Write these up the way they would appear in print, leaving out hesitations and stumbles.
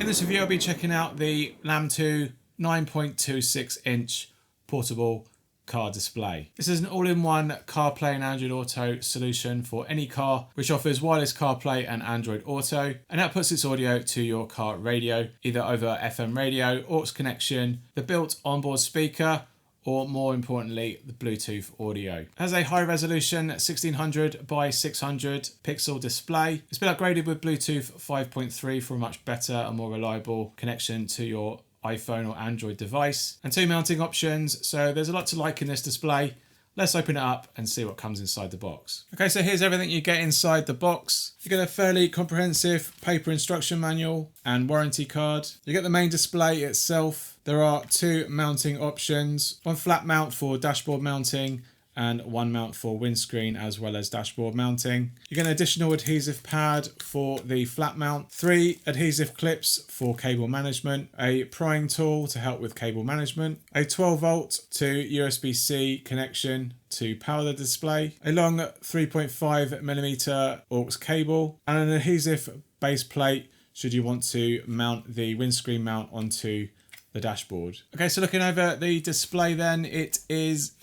In this review I'll be checking out the LAMTTO 9.26 inch portable car display. This is an all-in-one CarPlay and Android Auto solution for any car, which offers wireless CarPlay and Android Auto, and outputs its audio to your car radio, either over FM radio, aux connection, the built onboard speaker, or more importantly, the Bluetooth audio. It has a high resolution 1600 by 600 pixel display. It's been upgraded with Bluetooth 5.3 for a much better and more reliable connection to your iPhone or Android device, and two mounting options. So there's a lot to like in this display. Let's open it up and see what comes inside the box. Okay, so here's everything you get inside the box. You get a fairly comprehensive paper instruction manual and warranty card. You get the main display itself. There are two mounting options, one flat mount for dashboard mounting and one mount for windscreen as well as dashboard mounting. You get an additional adhesive pad for the flat mount, 3 adhesive clips for cable management, a prying tool to help with cable management, a 12 volt to USB-C connection to power the display, a long 3.5mm aux cable, and an adhesive base plate should you want to mount the windscreen mount onto the dashboard. Okay, so looking over the display then, it is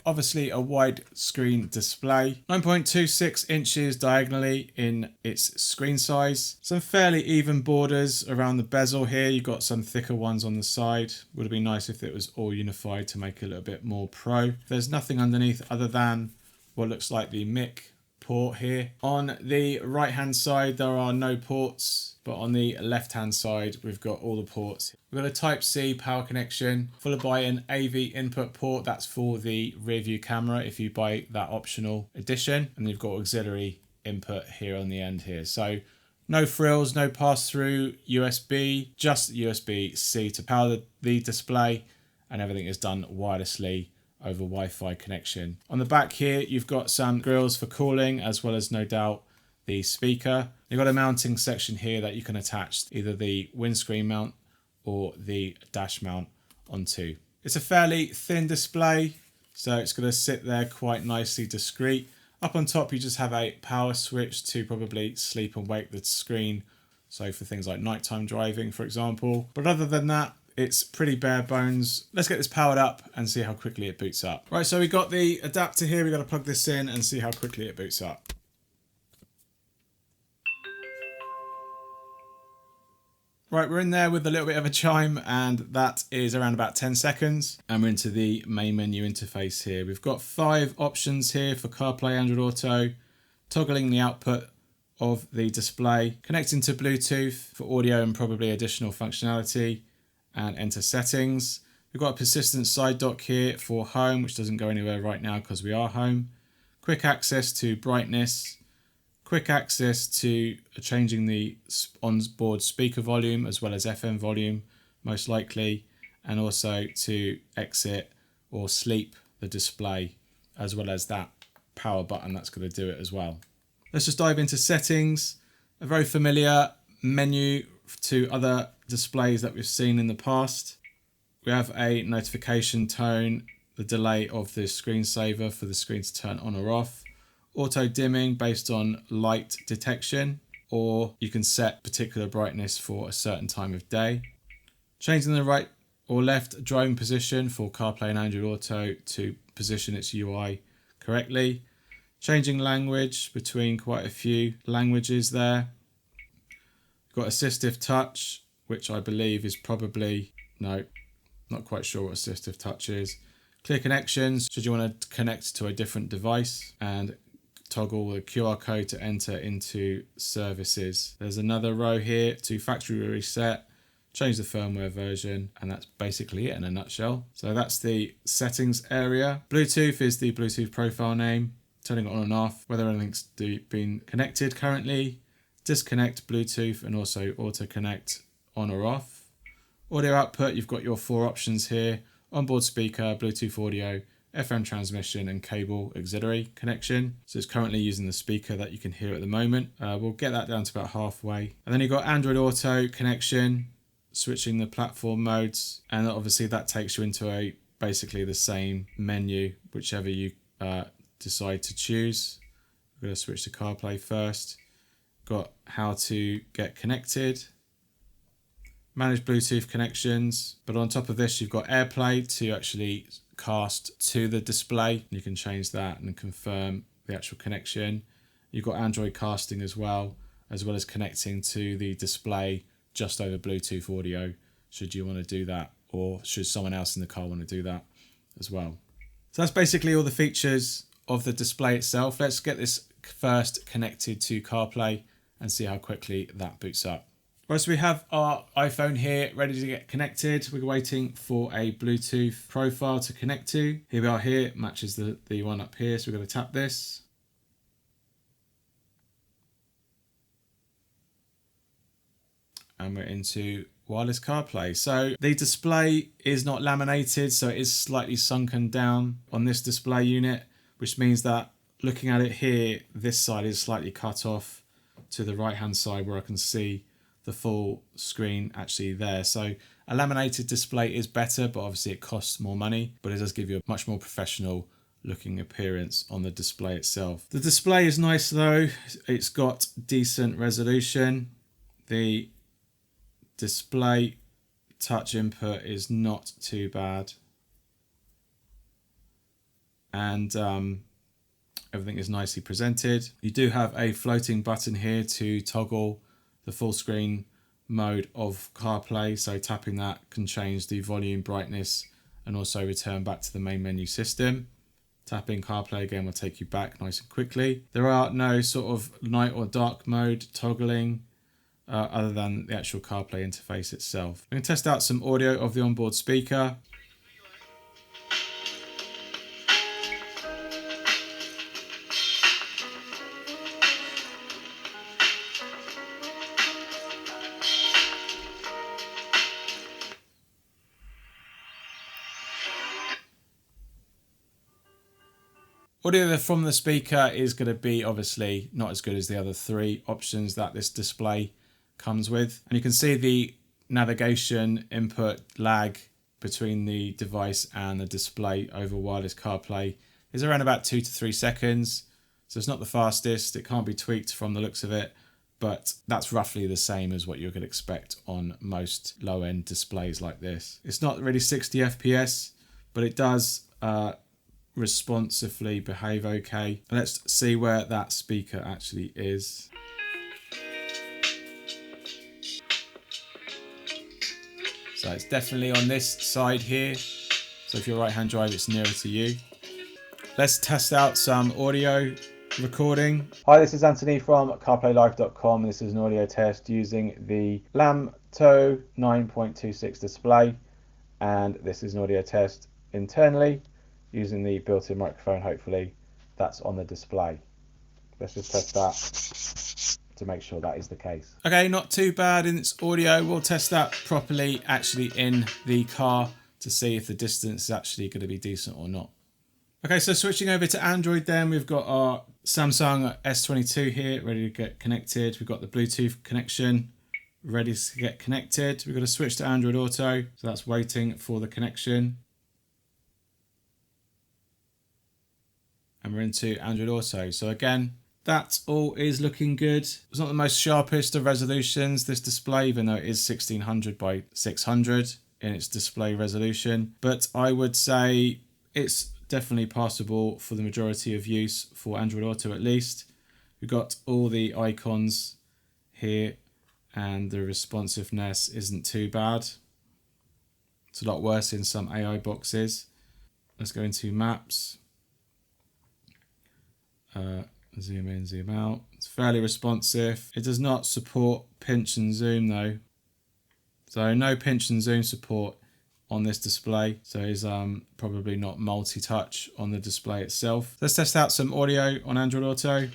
obviously a wide screen display, 9.26 inches diagonally in its screen size. Some fairly even borders around the bezel here. You've got some thicker ones on the side. Would have been nice if it was all unified to make it a little bit more pro. There's nothing underneath other than what looks like the mic port here. On the right hand side there are no ports, but on the left hand side we've got all the ports. We've got a Type-C power connection followed by an AV input port. That's for the rear view camera if you buy that optional edition, and you've got auxiliary input here on the end here. So no frills, no pass-through USB, just USB-C to power the display, and everything is done wirelessly over Wi-Fi connection. On the back here you've got some grills for cooling as well as no doubt the speaker. You've got a mounting section here that you can attach either the windscreen mount or the dash mount onto. It's a fairly thin display, so it's going to sit there quite nicely discreet. Up on top you just have a power switch to probably sleep and wake the screen, so for things like nighttime driving for example. But other than that, it's pretty bare bones. Let's get this powered up and see how quickly it boots up. Right, so we got the adapter here. We've got to plug this in and see how quickly it boots up. Right, we're in there with a little bit of a chime, and that is around about 10 seconds. And we're into the main menu interface here. We've got 5 options here for CarPlay, Android Auto, toggling the output of the display, connecting to Bluetooth for audio and probably additional functionality, and enter settings. We've got a persistent side dock here for home, which doesn't go anywhere right now because we are home. Quick access to brightness. Quick access to changing the onboard speaker volume as well as FM volume, most likely. And also to exit or sleep the display, as well as that power button that's going to do it as well. Let's just dive into settings. A very familiar menu to other displays that we've seen in the past. We have a notification tone, the delay of the screensaver for the screen to turn on or off, auto dimming based on light detection, or you can set particular brightness for a certain time of day. Changing the right or left driving position for CarPlay and Android Auto to position its UI correctly. Changing language between quite a few languages there. Got assistive touch, which I believe is probably, no, not quite sure what assistive touch is. Clear connections, should you want to connect to a different device, and toggle the QR code to enter into services. There's another row here to factory reset, change the firmware version, and that's basically it in a nutshell. So that's the settings area. Bluetooth is the Bluetooth profile name, turning it on and off, whether anything's been connected currently. Disconnect Bluetooth and also auto connect on or off. Audio output, you've got your 4 options here: onboard speaker, Bluetooth audio, FM transmission, and cable auxiliary connection. So it's currently using the speaker that you can hear at the moment. We'll get that down to about halfway. And then you've got Android Auto connection, switching the platform modes, and obviously that takes you into basically the same menu, whichever you decide to choose. We're going to switch to CarPlay first. Got how to get connected, manage Bluetooth connections. But on top of this, you've got AirPlay to actually cast to the display. You can change that and confirm the actual connection. You've got Android casting as well as connecting to the display just over Bluetooth audio, should you want to do that, or should someone else in the car want to do that as well. So that's basically all the features of the display itself. Let's get this first connected to CarPlay and see how quickly that boots up. Right, so we have our iPhone here ready to get connected. We're waiting for a Bluetooth profile to connect to. Here we are here, it matches the one up here. So we're going to tap this. And we're into wireless CarPlay. So the display is not laminated, so it is slightly sunken down on this display unit, which means that looking at it here, this side is slightly cut off to the right hand side where I can see the full screen actually there. So a laminated display is better, but obviously it costs more money, but it does give you a much more professional looking appearance on the display itself. The display is nice though. It's got decent resolution. The display touch input is not too bad, and everything is nicely presented. You do have a floating button here to toggle the full screen mode of CarPlay, so tapping that can change the volume, brightness, and also return back to the main menu system. Tapping CarPlay again will take you back nice and quickly. There are no sort of night or dark mode toggling other than the actual CarPlay interface itself. I'm going to test out some audio of the onboard speaker. Audio from the speaker is going to be obviously not as good as the other three options that this display comes with. And you can see the navigation input lag between the device and the display over wireless CarPlay is around about 2 to 3 seconds. So it's not the fastest. It can't be tweaked from the looks of it, but that's roughly the same as what you could expect on most low-end displays like this. It's not really 60 FPS, but it does responsively behave okay. Let's see where that speaker actually is. So it's definitely on this side here. So if you're right-hand drive, it's nearer to you. Let's test out some audio recording. Hi, this is Anthony from CarPlayLife.com. This is an audio test using the LAMTTO 9.26 display. And this is an audio test internally using the built-in microphone, hopefully, that's on the display. Let's just test that to make sure that is the case. Okay, not too bad in its audio. We'll test that properly actually in the car to see if the distance is actually going to be decent or not. Okay, so switching over to Android then, we've got our Samsung S22 here ready to get connected. We've got the Bluetooth connection ready to get connected. We've got to switch to Android Auto, so that's waiting for the connection. And we're into Android Auto. So again, that all is looking good. It's not the most sharpest of resolutions, this display, even though it is 1600 by 600 in its display resolution. But I would say it's definitely passable for the majority of use for Android Auto at least. We've got all the icons here and the responsiveness isn't too bad. It's a lot worse in some AI boxes. Let's go into Maps. Zoom in, zoom out. It's fairly responsive. It does not support pinch and zoom though. So no pinch and zoom support on this display. So it's probably not multi-touch on the display itself. Let's test out some audio on Android Auto.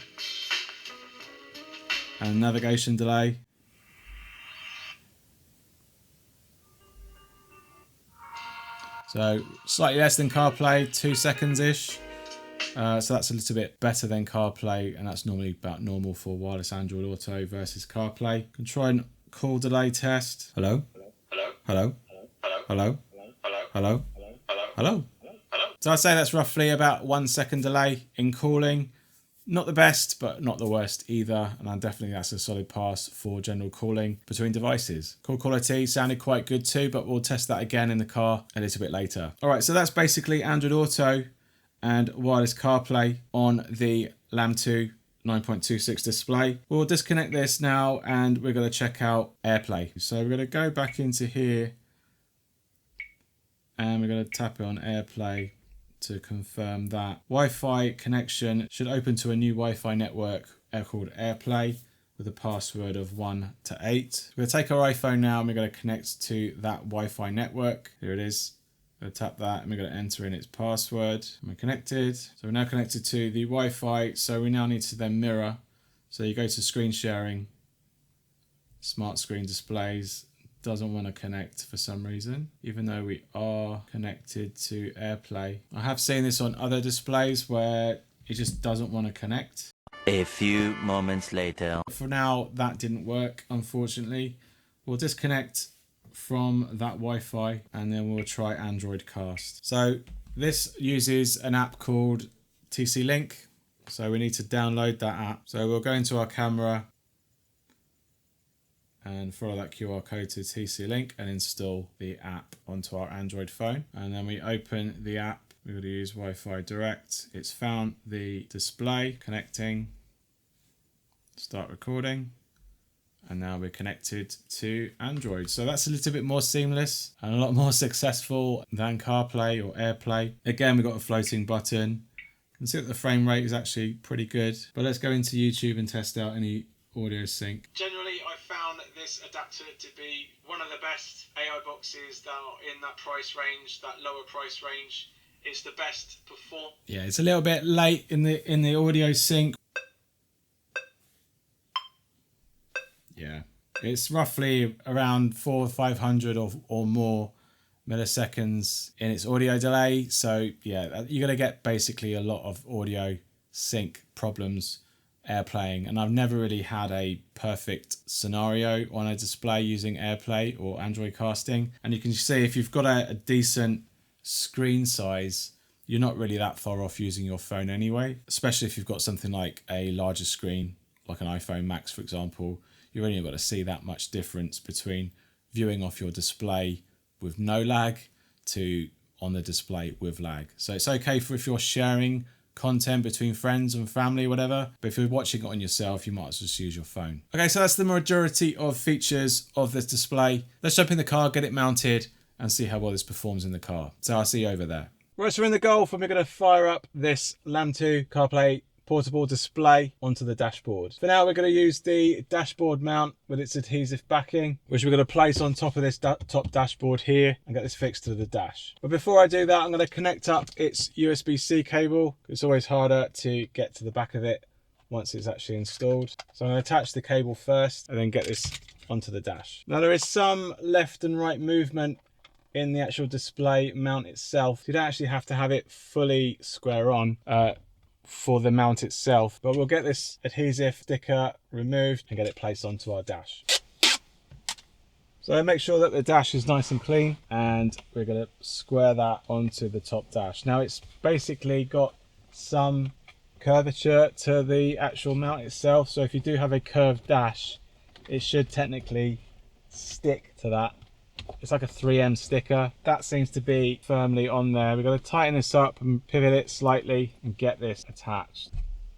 And navigation delay. So slightly less than CarPlay, 2 seconds-ish. So that's a little bit better than CarPlay, and that's normally about normal for wireless Android Auto versus CarPlay. Can try and call delay test. Hello? Hello? Hello? Hello? Hello? Hello? Hello? So I'd say that's roughly about 1 second delay in calling. Not the best, but not the worst either. And I'm definitely that's a solid pass for general calling between devices. Call quality sounded quite good too, but we'll test that again in the car a little bit later. All right, so that's basically Android Auto and wireless CarPlay on the LAMTTO 9.26 display. We'll disconnect this now and we're going to check out AirPlay. So we're going to go back into here and we're going to tap on AirPlay to confirm that Wi-Fi connection should open to a new Wi-Fi network called AirPlay with a password of 1 to 8. We're going to take our iPhone now and we're going to connect to that Wi-Fi network. Here it is. We're going to tap that and we're going to enter in its password. And we're connected. So we're now connected to the Wi-Fi. So we now need to then mirror. So you go to screen sharing, smart screen displays. Doesn't want to connect for some reason, even though we are connected to AirPlay. I have seen this on other displays where it just doesn't want to connect. A few moments later. For now, that didn't work, unfortunately. We'll disconnect from that Wi-Fi and then we'll try Android Cast. So this uses an app called TC-Link. So we need to download that app. So we'll go into our camera and follow that QR code to TC-Link and install the app onto our Android phone. And then we open the app. We're going to use Wi-Fi Direct. It's found the display, connecting, start recording. And now we're connected to Android. So that's a little bit more seamless and a lot more successful than CarPlay or AirPlay. Again, we've got a floating button. You can see that the frame rate is actually pretty good. But let's go into YouTube and test out any audio sync. Generally, I found this adapter to be one of the best AI boxes that are in that price range, that lower price range. It's the best perform. Yeah, it's a little bit late in the audio sync. Yeah, it's roughly around 400 or 500 or more milliseconds in its audio delay. So yeah, you're going to get basically a lot of audio sync problems AirPlaying, and I've never really had a perfect scenario on a display using AirPlay or Android casting. And you can see if you've got a decent screen size, you're not really that far off using your phone anyway, especially if you've got something like a larger screen, like an iPhone Max, for example. You've only got to see that much difference between viewing off your display with no lag to on the display with lag. So it's okay for if you're sharing content between friends and family, whatever, but if you're watching it on yourself, you might as well just use your phone. Okay, so that's the majority of features of this display. Let's jump in the car, get it mounted, and see how well this performs in the car. So I'll see you over there. Right, so we're in the Golf and we're going to fire up this LAMTTO CarPlay portable display onto the dashboard. For now, we're going to use the dashboard mount with its adhesive backing, which we're going to place on top of this top dashboard here and get this fixed to the dash. But before I do that, I'm going to connect up its USB-C cable. It's always harder to get to the back of it once it's actually installed. So I'm going to attach the cable first and then get this onto the dash. Now there is some left and right movement in the actual display mount itself. You don't actually have to have it fully square on for the mount itself, but we'll get this adhesive sticker removed and get it placed onto our dash. So make sure that the dash is nice and clean, and we're going to square that onto the top dash. Now it's basically got some curvature to the actual mount itself, so if you do have a curved dash, it should technically stick to that. It's like a 3M sticker. That seems to be firmly on there. We're going to tighten this up and pivot it slightly and get this attached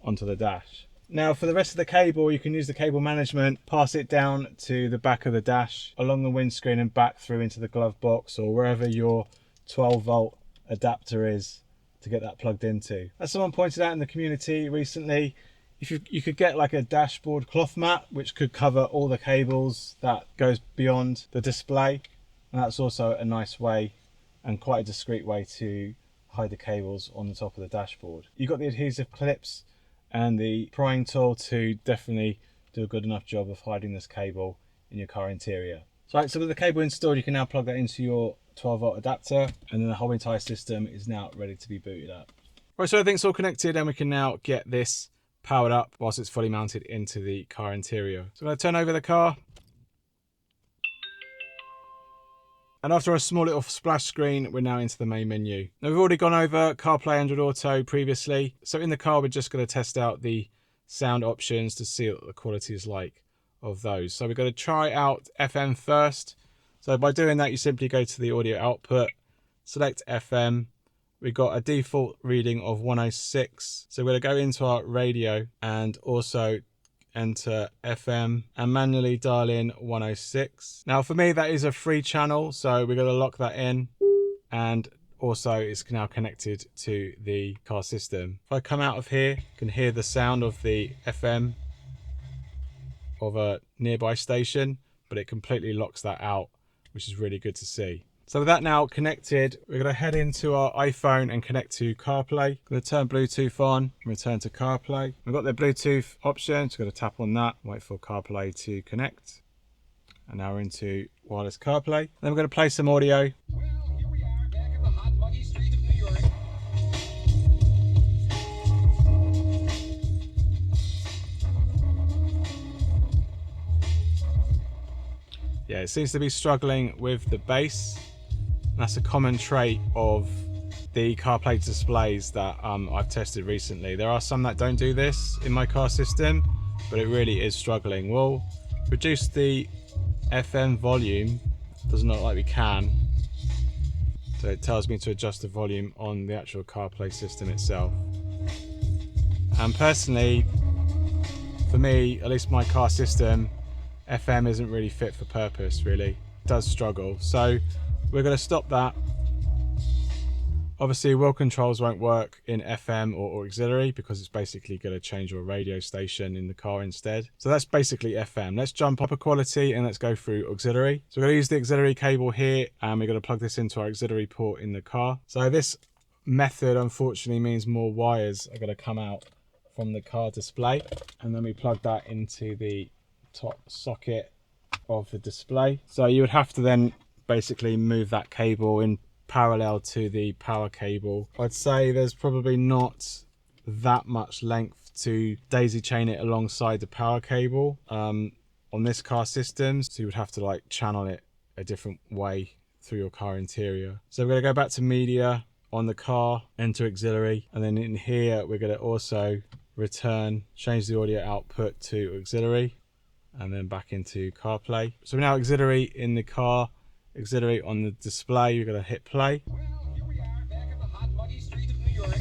onto the dash. Now for the rest of the cable, you can use the cable management, pass it down to the back of the dash, along the windscreen and back through into the glove box or wherever your 12-volt adapter is to get that plugged into. As someone pointed out in the community recently, if you could get like a dashboard cloth mat, which could cover all the cables that goes beyond the display. And that's also a nice way and quite a discreet way to hide the cables on the top of the dashboard. You've got the adhesive clips and the prying tool to definitely do a good enough job of hiding this cable in your car interior. So with the cable installed, you can now plug that into your 12-volt adapter, and then the whole entire system is now ready to be booted up. Right, so everything's all connected and we can now get this powered up whilst it's fully mounted into the car interior. So I'm going to turn over the car. And after a small little splash screen, we're now into the main menu. Now we've already gone over CarPlay Android Auto previously. So in the car, we're just going to test out the sound options to see what the quality is like of those. So we're going to try out FM first. So by doing that, you simply go to the audio output, select FM. We've got a default reading of 106. So we're going to go into our radio and also enter FM and manually dial in 106. Now for me, that is a free channel, so we're going to lock that in, and also it's now connected to the car system. If I come out of here, you can hear the sound of the FM of a nearby station, but it completely locks that out, which is really good to see. So with that now connected, we're going to head into our iPhone and connect to CarPlay. I'm going to turn Bluetooth on, return to CarPlay. We've got the Bluetooth option, so I'm going to tap on that, wait for CarPlay to connect. And now we're into wireless CarPlay. Then we're going to play some audio. Well, here we are, back in the hot, muggy streets of New York. Yeah, it seems to be struggling with the bass. That's a common trait of the CarPlay displays that I've tested recently. There are some that don't do this in my car system, but it really is struggling. We'll reduce the FM volume. Doesn't look like we can. So it tells me to adjust the volume on the actual CarPlay system itself. And personally, for me, at least my car system, FM isn't really fit for purpose, really. It does struggle. So we're going to stop that. Obviously, wheel controls won't work in FM or auxiliary because it's basically going to change your radio station in the car instead. So that's basically FM. Let's jump up a quality and let's go through auxiliary. So we're going to use the auxiliary cable here, and we're going to plug this into our auxiliary port in the car. So this method unfortunately means more wires are going to come out from the car display, and then we plug that into the top socket of the display. So you would have to then basically move that cable in parallel to the power cable. I'd say there's probably not that much length to daisy chain it alongside the power cable on this car system, so you would have to like channel it a different way through your car interior. So we're going to go back to media on the car, enter auxiliary, and then in here we're going to also change the audio output to auxiliary, and then back into CarPlay. So we're now auxiliary in the car, auxiliary on the display. You're going to hit play. Well, here we are, back in the hot, muggy streets of New York.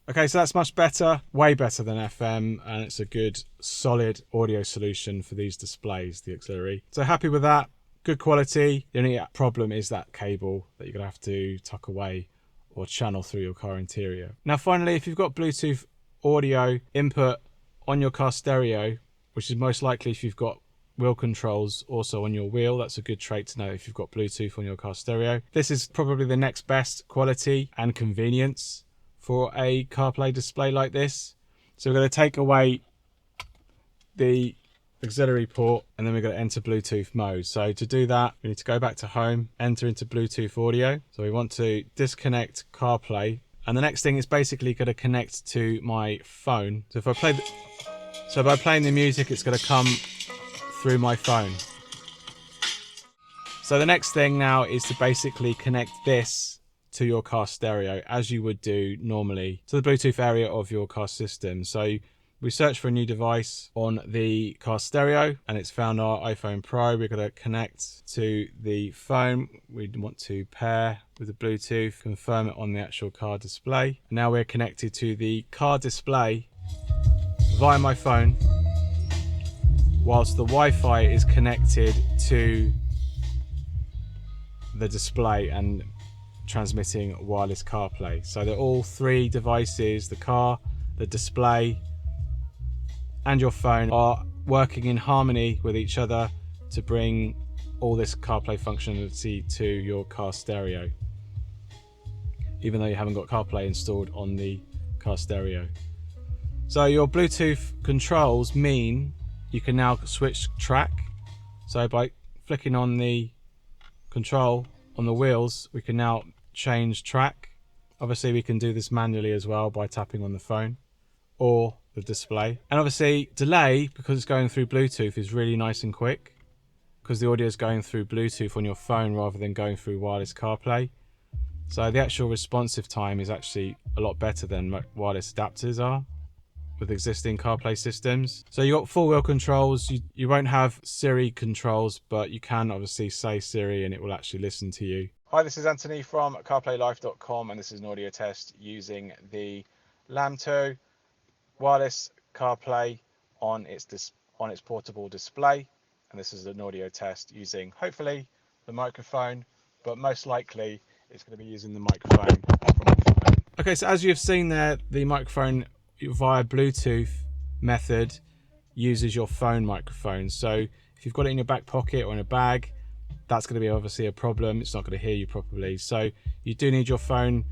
Okay, so that's much better, way better than FM, and it's a good solid audio solution for these displays, the auxiliary. So happy with that. Good quality. The only problem is that cable that you're going to have to tuck away or channel through your car interior. Now finally, if you've got Bluetooth audio input on your car stereo, which is most likely if you've got wheel controls also on your wheel, that's a good trait to know if you've got Bluetooth on your car stereo. This is probably the next best quality and convenience for a CarPlay display like this. So we're going to take away the auxiliary port, and then we're going to enter Bluetooth mode. So to do that, we need to go back to home, enter into Bluetooth audio. So we want to disconnect CarPlay, and the next thing is basically going to connect to my phone. So if I play, so by playing the music, it's going to come through my phone. So the next thing now is to basically connect this to your car stereo as you would do normally to the Bluetooth area of your car system. So we search for a new device on the car stereo and it's found our iPhone Pro. We're going to connect to the phone. We want to pair with the Bluetooth, confirm it on the actual car display. Now we're connected to the car display via my phone, whilst the Wi-Fi is connected to the display and transmitting wireless CarPlay. So they're all three devices, the car, the display, and your phone, are working in harmony with each other to bring all this CarPlay functionality to your car stereo, even though you haven't got CarPlay installed on the car stereo. So your Bluetooth controls mean you can now switch track. So by flicking on the control on the wheels, we can now change track. Obviously we can do this manually as well by tapping on the phone or the display. And obviously delay, because it's going through Bluetooth, is really nice and quick, because the audio is going through Bluetooth on your phone rather than going through wireless CarPlay. So the actual responsive time is actually a lot better than wireless adapters are with existing CarPlay systems. So you got full wheel controls. You won't have Siri controls, but you can obviously say Siri and it will actually listen to you. Hi, this is Anthony from CarPlayLife.com, and this is an audio test using the LAMTTO wireless CarPlay on its portable display. And this is an audio test using hopefully the microphone, but most likely it's going to be using the microphone from my phone. Okay, so as you've seen there, the microphone via Bluetooth method uses your phone microphone. So if you've got it in your back pocket or in a bag, that's going to be obviously a problem. It's not going to hear you properly. So you do need your phone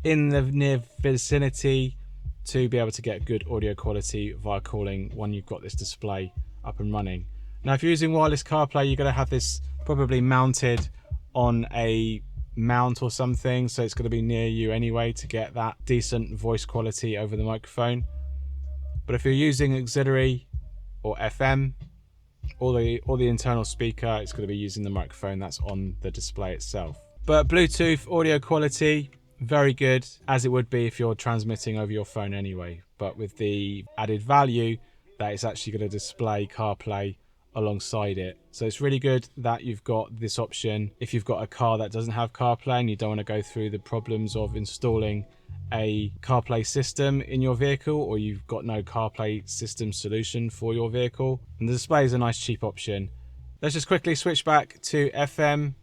in the near vicinity to be able to get good audio quality via calling when you've got this display up and running. Now, if you're using wireless CarPlay, you're going to have this probably mounted on a mount or something, so it's going to be near you anyway to get that decent voice quality over the microphone. But if you're using auxiliary or FM or the internal speaker, it's going to be using the microphone that's on the display itself. But Bluetooth audio quality, very good, as it would be if you're transmitting over your phone anyway, but with the added value that it's actually going to display CarPlay alongside it. So it's really good that you've got this option if you've got a car that doesn't have CarPlay and you don't want to go through the problems of installing a CarPlay system in your vehicle, or you've got no CarPlay system solution for your vehicle. And the display is a nice cheap option. Let's just quickly switch back to FM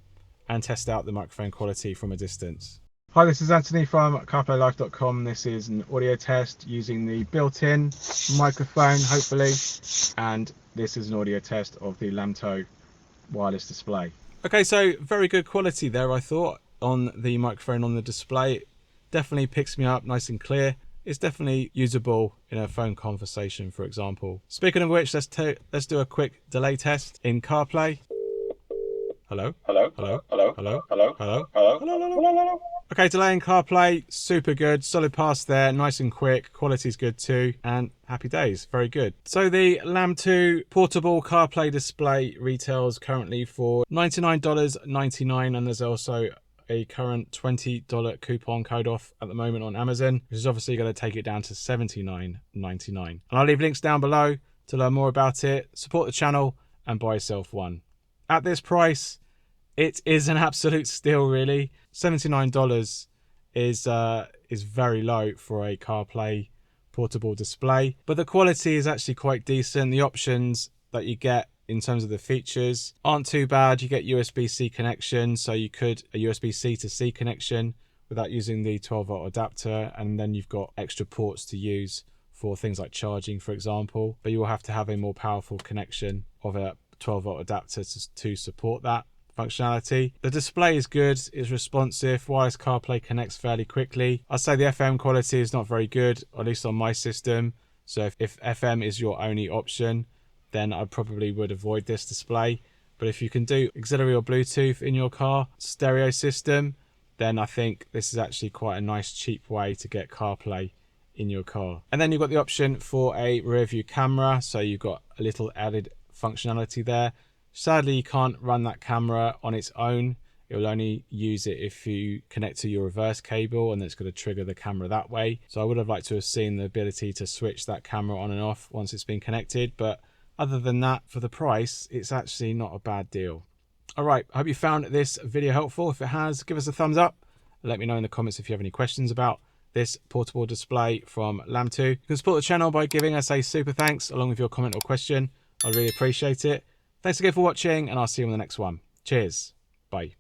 and test out the microphone quality from a distance. Hi, this is Anthony from CarPlayLife.com. This is an audio test using the built-in microphone, hopefully, and this is an audio test of the LAMTTO wireless display. Okay, so very good quality there, I thought, on the microphone on the display. It definitely picks me up nice and clear. It's definitely usable in a phone conversation, for example. Speaking of which, let's do a quick delay test in CarPlay. Hello? Hello? Hello? Hello? Hello? Hello? Hello? Hello? Hello? Hello? Okay, delay in CarPlay, super good. Solid pass there, nice and quick. Quality's good too, and happy days, very good. So the LAMTTO portable CarPlay display retails currently for $99.99, and there's also a current $20 coupon code off at the moment on Amazon, which is obviously going to take it down to $79.99. And I'll leave links down below to learn more about it, support the channel, and buy yourself one. At this price, it is an absolute steal, really. $79 is very low for a CarPlay portable display, but the quality is actually quite decent. The options that you get in terms of the features aren't too bad. You get USB-C connection, so you could a USB-C to C connection without using the 12-volt adapter, and then you've got extra ports to use for things like charging, for example, but you will have to have a more powerful connection of a 12-volt adapter to support that functionality. The display is good, it's responsive, wireless CarPlay connects fairly quickly. I'd say the FM quality is not very good, at least on my system, so if FM is your only option, then I probably would avoid this display. But if you can do auxiliary or Bluetooth in your car stereo system, then I think this is actually quite a nice cheap way to get CarPlay in your car. And then you've got the option for a rear view camera, so you've got a little added functionality there. Sadly, you can't run that camera on its own. It will only use it if you connect to your reverse cable, and it's going to trigger the camera that way. So I would have liked to have seen the ability to switch that camera on and off once it's been connected, but other than that, for the price, it's actually not a bad deal. All right, I hope you found this video helpful. If it has, give us a thumbs up. Let me know in the comments if you have any questions about this portable display from LAMTTO. You can support the channel by giving us a super thanks along with your comment or question. I'd really appreciate it. Thanks again for watching, and I'll see you on the next one. Cheers. Bye.